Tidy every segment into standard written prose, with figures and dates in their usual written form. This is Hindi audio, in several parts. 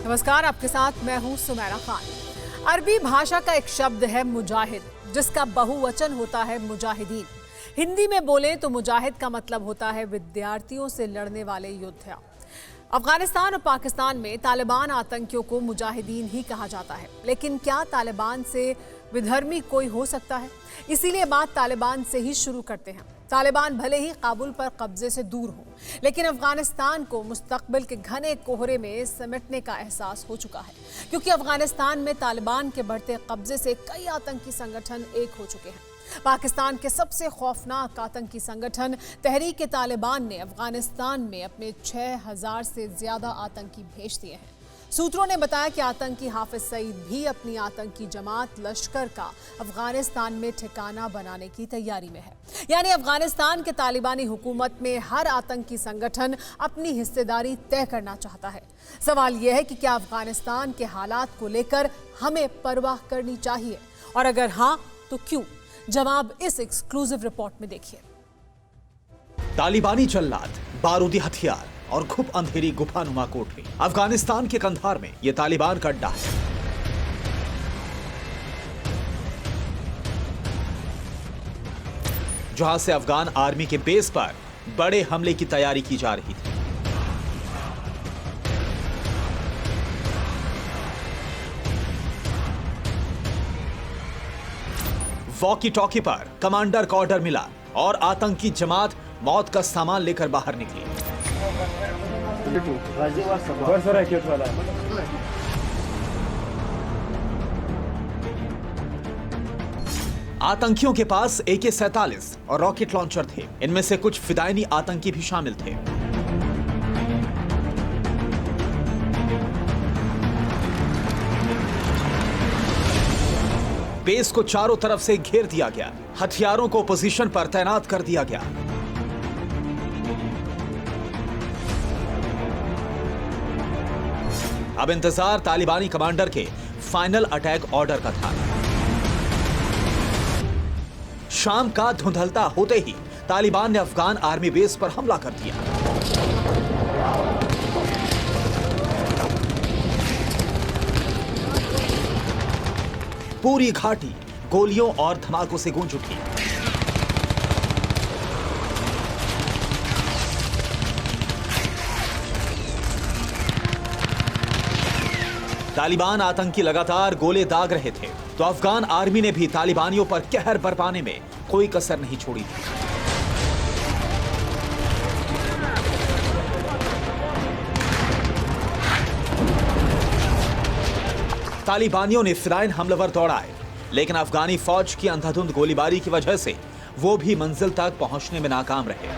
नमस्कार, आपके साथ मैं हूं सुमैरा खान। अरबी भाषा का एक शब्द है मुजाहिद, जिसका बहुवचन होता है मुजाहिदीन। हिंदी में बोले तो मुजाहिद का मतलब होता है विद्यार्थियों से लड़ने वाले योद्धा। अफगानिस्तान और पाकिस्तान में तालिबान आतंकियों को मुजाहिदीन ही कहा जाता है, लेकिन क्या तालिबान से विधर्मी कोई हो सकता है? इसीलिए बात तालिबान से ही शुरू करते हैं। तालिबान भले ही काबुल पर कब्जे से दूर हो, लेकिन अफगानिस्तान को मुस्तकबिल के घने कोहरे में समेटने का एहसास हो चुका है, क्योंकि अफगानिस्तान में तालिबान के बढ़ते कब्जे से कई आतंकी संगठन एक हो चुके हैं। पाकिस्तान के सबसे खौफनाक आतंकी संगठन तहरीक-ए-तालिबान ने अफगानिस्तान में अपने 6000 से ज्यादा आतंकी भेज दिए हैं। सूत्रों ने बताया कि आतंकी हाफिज सईद भी अपनी आतंकी जमात लश्कर का अफगानिस्तान में ठिकाना बनाने की तैयारी में है। यानी अफगानिस्तान के तालिबानी हुकूमत में हर आतंकी संगठन अपनी हिस्सेदारी तय करना चाहता है। सवाल यह है कि क्या अफगानिस्तान के हालात को लेकर हमें परवाह करनी चाहिए, और अगर हाँ तो क्यों? जवाब इस एक्सक्लूसिव रिपोर्ट में देखिए। तालिबानी जल्लाद, बारूदी हथियार और घुप अंधेरी गुफानुमा कोठरी। अफगानिस्तान के कंधार में यह तालिबान का अड्डा है। जहां से अफगान आर्मी के बेस पर बड़े हमले की तैयारी की जा रही थी। वॉकी टॉकी पर कमांडर का ऑर्डर मिला और आतंकी जमात मौत का सामान लेकर बाहर निकली। आतंकियों के पास AK-47 और रॉकेट लॉन्चर थे। इनमें से कुछ फिदायनी आतंकी भी शामिल थे। बेस को चारों तरफ से घेर दिया गया। हथियारों को पोजीशन पर तैनात कर दिया गया। अब इंतजार तालिबानी कमांडर के फाइनल अटैक ऑर्डर का था। शाम का धुंधलता होते ही तालिबान ने अफगान आर्मी बेस पर हमला कर दिया। पूरी घाटी गोलियों और धमाकों से गूंज उठी। तालिबान आतंकी लगातार गोले दाग रहे थे, तो अफगान आर्मी ने भी तालिबानियों पर कहर बरपाने में कोई कसर नहीं छोड़ी थी। तालिबानियों ने फिदायन हमलावर दौड़ाए, लेकिन अफगानी फौज की अंधाधुंध गोलीबारी की वजह से वो भी मंजिल तक पहुंचने में नाकाम रहे।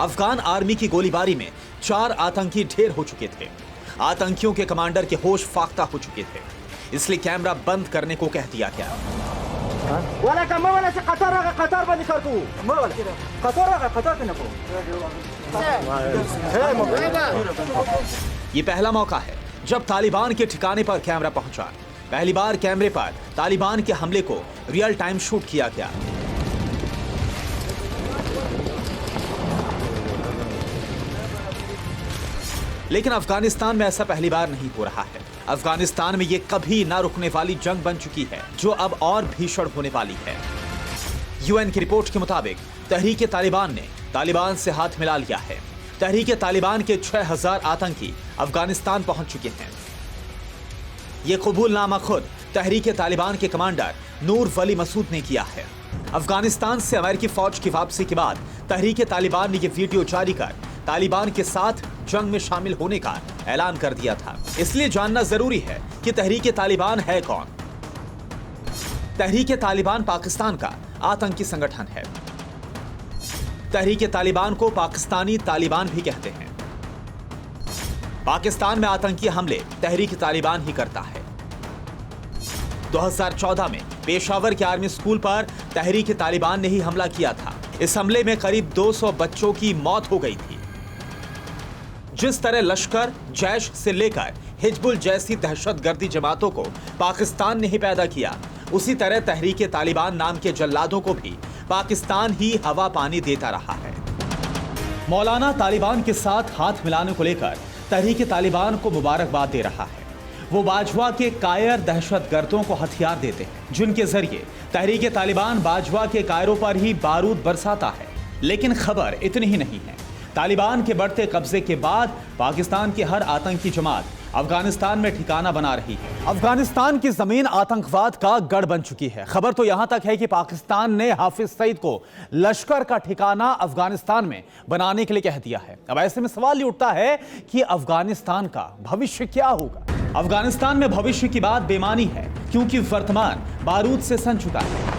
अफगान आर्मी की गोलीबारी में 4 आतंकी ढेर हो चुके थे। आतंकियों के कमांडर के होश फाख्ता हो चुके थे, इसलिए कैमरा बंद करने को कह दिया गया। ये पहला मौका है जब तालिबान के ठिकाने पर कैमरा पहुंचा। पहली बार कैमरे पर तालिबान के हमले को रियल टाइम शूट किया गया। लेकिन अफगानिस्तान में ऐसा पहली बार नहीं हो रहा है। अफगानिस्तान में ये कभी ना रुकने वाली जंग बन चुकी है, जो अब और भीषण होने वाली है। UN की रिपोर्ट के मुताबिक तहरीक-ए-तालिबान ने तालिबान से हाथ मिला लिया है। तहरीक-ए-तालिबान के 6000 आतंकी अफगानिस्तान पहुंच चुके हैं। ये कबूलनामा खुद तहरीक-ए-तालिबान के कमांडर नूर वली मसूद ने किया है। अफगानिस्तान से अमेरिकी फौज की वापसी के बाद तहरीक-ए-तालिबान ने यह वीडियो जारी कर तालिबान के साथ जंग में शामिल होने का ऐलान कर दिया था। इसलिए जानना जरूरी है कि तहरीक-ए-तालिबान है कौन। तहरीक-ए-तालिबान पाकिस्तान का आतंकी संगठन है। तहरीक-ए-तालिबान को पाकिस्तानी तालिबान भी कहते हैं। पाकिस्तान में आतंकी हमले तहरीक-ए-तालिबान ही करता है। 2014 में पेशावर के आर्मी स्कूल पर तहरीक-ए-तालिबान ने ही हमला किया था। इस हमले में करीब 200 बच्चों की मौत हो गई थी। जिस तरह लश्कर, जैश से लेकर हिजबुल जैसी दहशतगर्दी जमातों को पाकिस्तान ने ही पैदा किया, उसी तरह तहरीक-ए-तालिबान नाम के जल्लादों को भी पाकिस्तान ही हवा पानी देता रहा है। मौलाना तालिबान के साथ हाथ मिलाने को लेकर तहरीक-ए-तालिबान को मुबारकबाद दे रहा है। वो बाजवा के कायर दहशतगर्दों को हथियार देते हैं, जिनके जरिए तहरीक तालिबान बाजवा के कायरों पर ही बारूद बरसाता है। लेकिन खबर इतनी ही नहीं है। तालिबान के बढ़ते कब्जे के बाद पाकिस्तान की हर आतंकी जमात अफगानिस्तान में ठिकाना बना रही है। अफगानिस्तान की जमीन आतंकवाद का गढ़ बन चुकी है। खबर तो यहां तक है कि पाकिस्तान ने हाफिज सईद को लश्कर का ठिकाना अफगानिस्तान में बनाने के लिए कह दिया है। अब ऐसे में सवाल ये उठता है कि अफगानिस्तान का भविष्य क्या होगा। अफगानिस्तान में भविष्य की बात बेमानी है, क्योंकि वर्तमान बारूद से सन चुका है।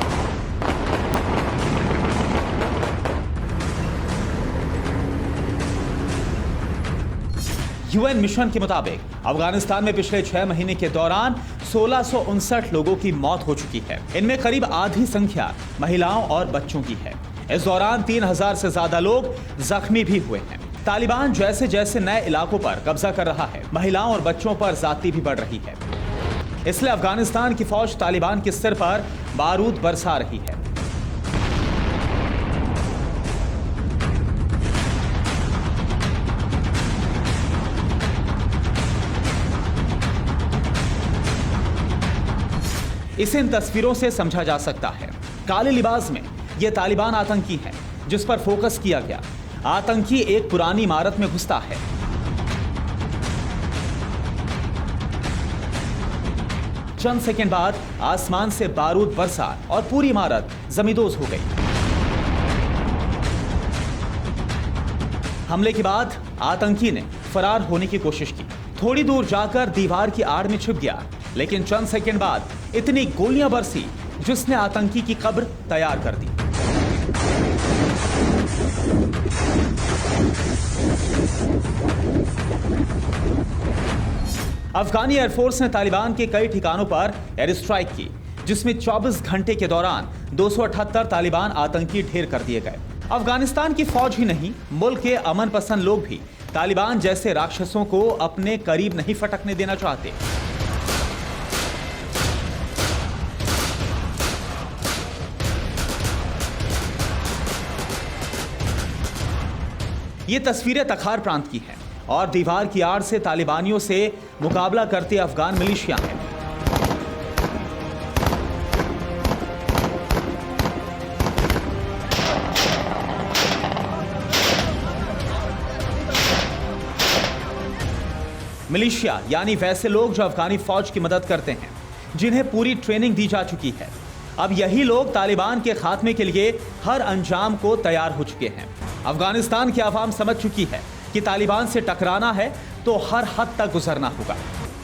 यूएन मिशन के मुताबिक अफगानिस्तान में पिछले 6 महीने के दौरान 1659 लोगों की मौत हो चुकी है। इनमें करीब आधी संख्या महिलाओं और बच्चों की है। इस दौरान 3000 से ज्यादा लोग जख्मी भी हुए हैं। तालिबान जैसे जैसे नए इलाकों पर कब्जा कर रहा है, महिलाओं और बच्चों पर ज्यादती भी बढ़ रही है। इसलिए अफगानिस्तान की फौज तालिबान के सिर पर बारूद बरसा रही है। इसे इन तस्वीरों से समझा जा सकता है। काले लिबास में यह तालिबान आतंकी है जिस पर फोकस किया गया। आतंकी एक पुरानी इमारत में घुसता है। चंद सेकंड बाद आसमान से बारूद बरसा और पूरी इमारत जमींदोज हो गई। हमले के बाद आतंकी ने फरार होने की कोशिश की। थोड़ी दूर जाकर दीवार की आड़ में छिप गया, लेकिन चंद सेकंड बाद इतनी गोलियां बरसी जिसने आतंकी की कब्र तैयार कर दी। अफगानी एयरफोर्स ने तालिबान के कई ठिकानों पर एयर स्ट्राइक की, जिसमें 24 घंटे के दौरान 278 तालिबान आतंकी ढेर कर दिए गए। अफगानिस्तान की फौज ही नहीं, मुल्क के अमन पसंद लोग भी तालिबान जैसे राक्षसों को अपने करीब नहीं फटकने देना चाहते। ये तस्वीरें तखार प्रांत की हैं और दीवार की आड़ से तालिबानियों से मुकाबला करते अफगान मिलिशिया हैं। मिलिशिया यानी वैसे लोग जो अफगानी फौज की मदद करते हैं, जिन्हें पूरी ट्रेनिंग दी जा चुकी है। अब यही लोग तालिबान के खात्मे के लिए हर अंजाम को तैयार हो चुके हैं। अफगानिस्तान की आवाम समझ चुकी है कि तालिबान से टकराना है तो हर हद तक गुजरना होगा।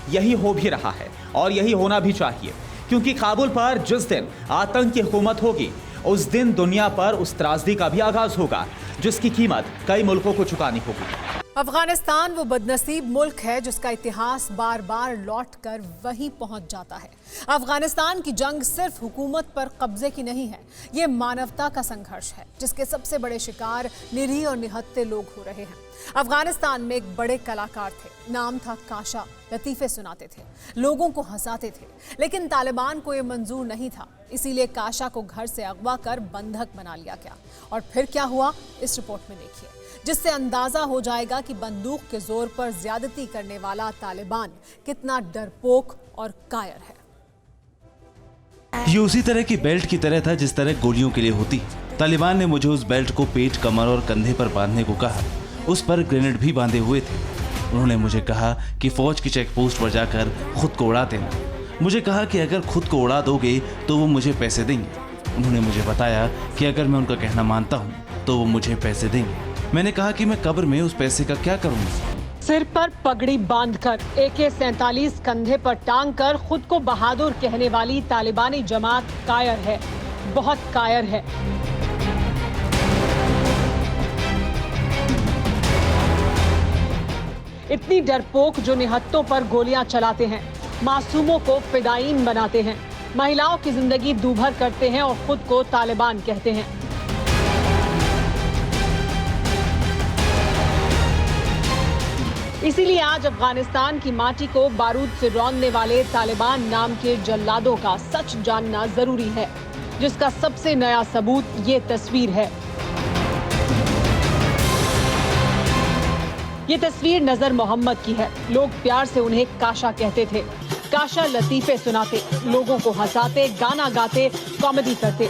यही हो भी रहा है और यही होना भी चाहिए, क्योंकि काबुल पर जिस दिन आतंक की हुकूमत होगी, उस दिन दुनिया पर उस त्रासदी का भी आगाज होगा जिसकी कीमत कई मुल्कों को चुकानी होगी। अफगानिस्तान वो बदनसीब मुल्क है जिसका इतिहास बार बार लौटकर वहीं पहुंच जाता है। अफगानिस्तान की जंग सिर्फ हुकूमत पर कब्जे की नहीं है, ये मानवता का संघर्ष है जिसके सबसे बड़े शिकार निरीह और निहत्थे लोग हो रहे हैं। अफगानिस्तान में एक बड़े कलाकार थे, नाम था काशा। लतीफे सुनाते थे, लोगों को हंसाते थे, लेकिन तालिबान को यह मंजूर नहीं था। इसीलिए काशा को घर से अगवा कर बंधक बना लिया गया। और फिर क्या हुआ, इस रिपोर्ट में देखिए, जिससे अंदाजा हो जाएगा कि बंदूक के जोर पर ज्यादती करने वाला तालिबान कितना डरपोक और कायर है। ये उसी तरह की बेल्ट की तरह था जिस तरह गोलियों के लिए होती। तालिबान ने मुझे उस बेल्ट को पेट, कमर और कंधे पर बांधने को कहा। उस पर ग्रेनेड भी बांधे हुए थे। उन्होंने मुझे कहा कि फौज की चेक पोस्ट पर जाकर खुद को उड़ा देना। मुझे कहा कि अगर खुद को उड़ा दोगे तो वो मुझे पैसे देंगे। उन्होंने मुझे बताया कि अगर मैं उनका कहना मानता हूँ तो वो मुझे पैसे देंगे। मैंने कहा कि मैं कब्र में उस पैसे का क्या करूँगा। सिर पर पगड़ी बांधकर AK-47 कंधे पर टांग कर खुद को बहादुर कहने वाली तालिबानी जमात कायर है, बहुत कायर है। इतनी डरपोक जो निहत्तों पर गोलियां चलाते हैं, मासूमों को फिदायीन बनाते हैं, महिलाओं की जिंदगी दूभर करते हैं और खुद को तालिबान कहते हैं। इसीलिए आज अफगानिस्तान की माटी को बारूद से रौंदने वाले तालिबान नाम के जल्लादों का सच जानना जरूरी है, जिसका सबसे नया सबूत ये तस्वीर है। ये तस्वीर नजर मोहम्मद की है। लोग प्यार से उन्हें काशा कहते थे। काशा लतीफे सुनाते, लोगों को हंसाते, गाना गाते, कॉमेडी करते।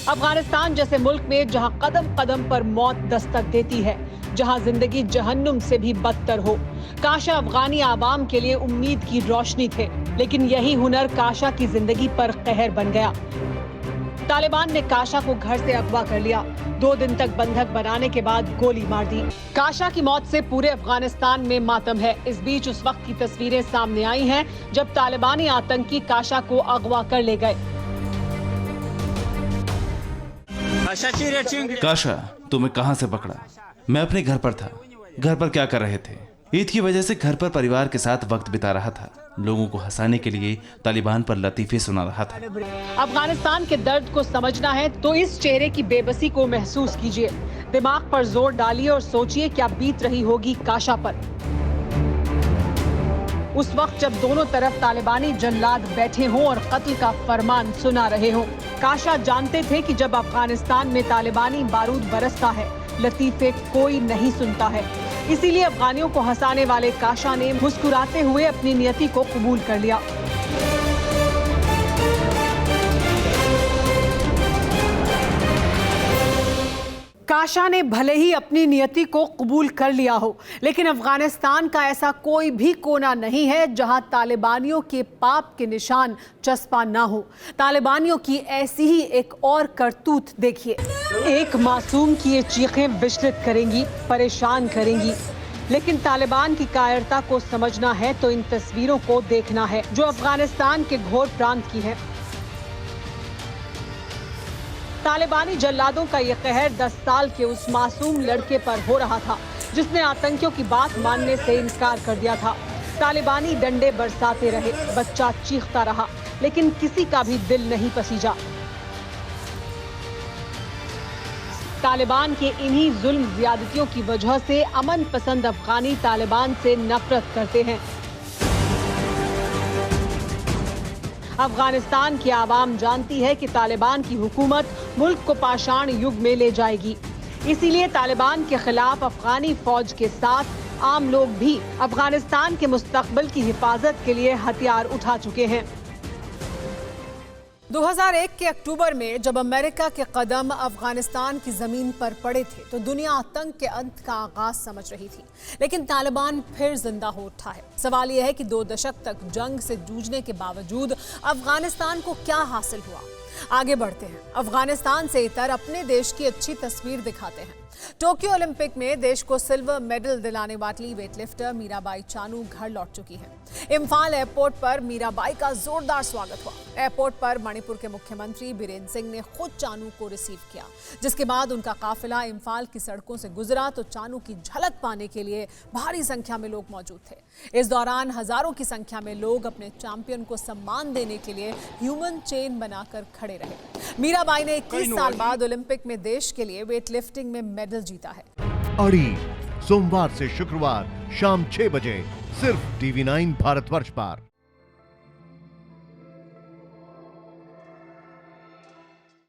अफगानिस्तान जैसे मुल्क में जहां कदम कदम पर मौत दस्तक देती है, जहां जिंदगी जहन्नुम से भी बदतर हो, काशा अफगानी आवाम के लिए उम्मीद की रोशनी थे। लेकिन यही हुनर काशा की जिंदगी पर कहर बन गया। तालिबान ने काशा को घर से अगवा कर लिया। 2 दिन तक बंधक बनाने के बाद गोली मार दी। काशा की मौत से पूरे अफगानिस्तान में मातम है। इस बीच उस वक्त की तस्वीरें सामने आई हैं जब तालिबानी आतंकी काशा को अगवा कर ले गए। काशा, तुम्हें कहां से पकड़ा? मैं अपने घर पर था। घर पर क्या कर रहे थे? ईद की वजह से घर पर परिवार के साथ वक्त बिता रहा था। लोगों को हंसाने के लिए तालिबान पर लतीफे सुना रहा था। अफगानिस्तान के दर्द को समझना है तो इस चेहरे की बेबसी को महसूस कीजिए। दिमाग पर जोर डालिए और सोचिए क्या बीत रही होगी काशा पर। उस वक्त जब दोनों तरफ तालिबानी जल्लाद बैठे हों और कत्ल का फरमान सुना रहे हों। काशा जानते थे कि जब अफगानिस्तान में तालिबानी बारूद बरसता है, लतीफे कोई नहीं सुनता है। इसीलिए अफगानियों को हंसाने वाले काशा ने मुस्कुराते हुए अपनी नियति को कबूल कर लिया। काशा ने भले ही अपनी नियति को कबूल कर लिया हो, लेकिन अफगानिस्तान का ऐसा कोई भी कोना नहीं है जहां तालिबानियों के पाप के निशान चस्पा ना हो। तालिबानियों की ऐसी ही एक और करतूत देखिए। एक मासूम की ये चीखें विचलित करेंगी, परेशान करेंगी, लेकिन तालिबान की कायरता को समझना है तो इन तस्वीरों को देखना है जो अफगानिस्तान के घोर प्रांत की है। तालिबानी जल्लादों का ये कहर 10 साल के उस मासूम लड़के पर हो रहा था जिसने आतंकियों की बात मानने से इनकार कर दिया था। तालिबानी डंडे बरसाते रहे, बच्चा चीखता रहा, लेकिन किसी का भी दिल नहीं पसीजा। तालिबान के इन्हीं जुल्म ज्यादतियों की वजह से अमन पसंद अफगानी तालिबान से नफरत करते हैं। अफगानिस्तान की आवाम जानती है कि तालिबान की हुकूमत मुल्क को पाषाण युग में ले जाएगी। इसीलिए तालिबान के खिलाफ अफगानी फौज के साथ आम लोग भी अफगानिस्तान के मुस्तकबिल की हिफाजत के लिए हथियार उठा चुके हैं। 2001 के अक्टूबर में जब अमेरिका के कदम अफगानिस्तान की जमीन पर पड़े थे तो दुनिया आतंक के अंत का आगाज समझ रही थी, लेकिन तालिबान फिर जिंदा हो उठा है। सवाल यह है कि 2 दशक तक जंग से जूझने के बावजूद अफगानिस्तान को क्या हासिल हुआ। आगे बढ़ते हैं। अफगानिस्तान से इतर अपने देश की अच्छी तस्वीर दिखाते हैं। टोक्यो ओलंपिक में देश को सिल्वर मेडल दिलाने वाली वेटलिफ्टर मीराबाई चानू घर लौट चुकी हैं। इम्फाल एयरपोर्ट पर मीराबाई का जोरदार स्वागत हुआ। एयरपोर्ट पर मणिपुर के मुख्यमंत्री बीरेन सिंह ने खुद चानू को रिसीव किया, जिसके बाद उनका काफिला इम्फाल की सड़कों से गुजरा तो चानू की झलक पाने के लिए भारी संख्या में लोग मौजूद थे। इस दौरान हजारों की संख्या में लोग अपने चैंपियन को सम्मान देने के लिए ह्यूमन चेन बनाकर खड़े रहे। मीराबाई ने 21 साल बाद ओलंपिक में देश के लिए वेटलिफ्टिंग में मेडल जीता है। अड़ी सोमवार से शुक्रवार शाम 6 बजे सिर्फ TV9 भारतवर्ष पर।